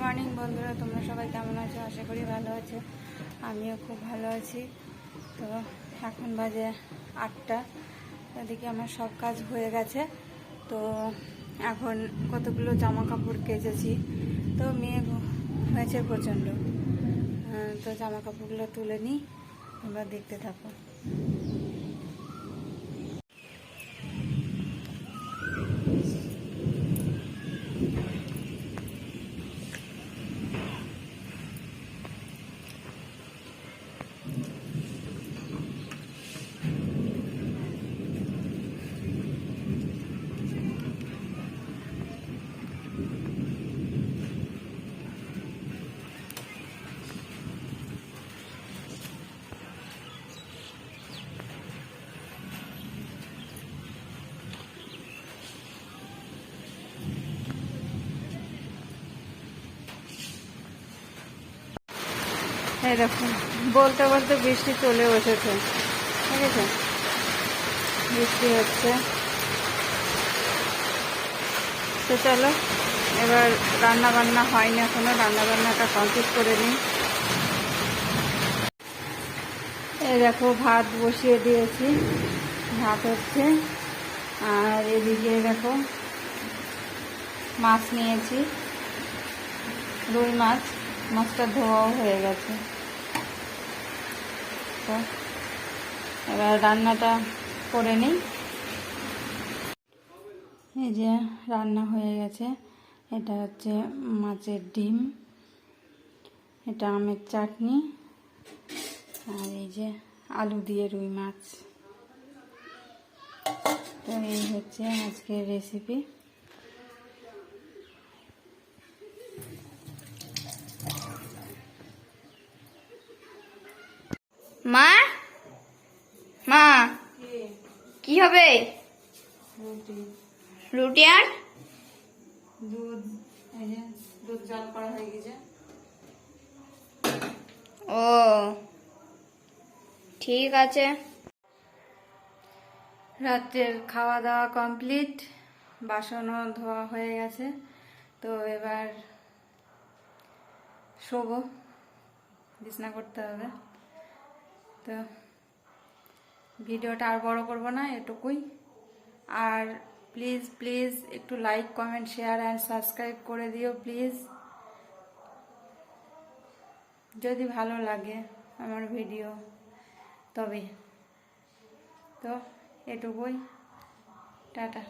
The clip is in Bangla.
মর্নিং বন্ধুরা, তোমরা সবাই কেমন আছো? আশা করি ভালো আছো। আমিও খুব ভালো আছি। তো এখন বাজে 8টা। এদিকে আমার সব কাজ হয়ে গেছে। তো এখন কতগুলো জামা কাপড় কেচেছি। তো মেয়ে হয়েছে প্রচণ্ড। তো জামা কাপড়গুলো তুলে নিই, তোমরা দেখতে থাকো। এই দেখুন, বলতে বলতে বৃষ্টি চলে বসেছে। ঠিক আছে, বৃষ্টি হচ্ছে। তো চলো, এবার রান্না বান্না হয়নি এখনো, রান্না বান্নাটা কমপ্লিট করে নিই। এই দেখো, ভাত বসিয়ে দিয়েছি, ভাত হচ্ছে। আর এদিকে দেখো, মাছ নিয়েছি, রুই মাছ। মাছটা ধোয়াও হয়ে গেছে। তো এবার রান্নাটা করে নিই। এই যে রান্না হয়ে গেছে। এটা হচ্ছে মাছের ডিম, এটা আমের চাটনি, আর এই যে আলু দিয়ে রুই মাছ। তো এই হচ্ছে আজকের রেসিপি। মা মা কি হবে? রুটি আর দুধ। এই যে দুধ জাল করা হয়ে গেছে। ও ঠিক আছে। রাত্রের খাওয়া দাওয়া কমপ্লিট, বাসনও ধোয়া হয়ে গেছে। তো এবার শোবো, বিছানা করতে হবে। তো ভিডিওটা আর বড় করব না, এটুকুই। আর প্লিজ প্লিজ একটু like, comment, share and subscribe করে দিও প্লিজ, যদি ভালো লাগে আমার ভিডিও তবে। তো এটুকুই, টাটা।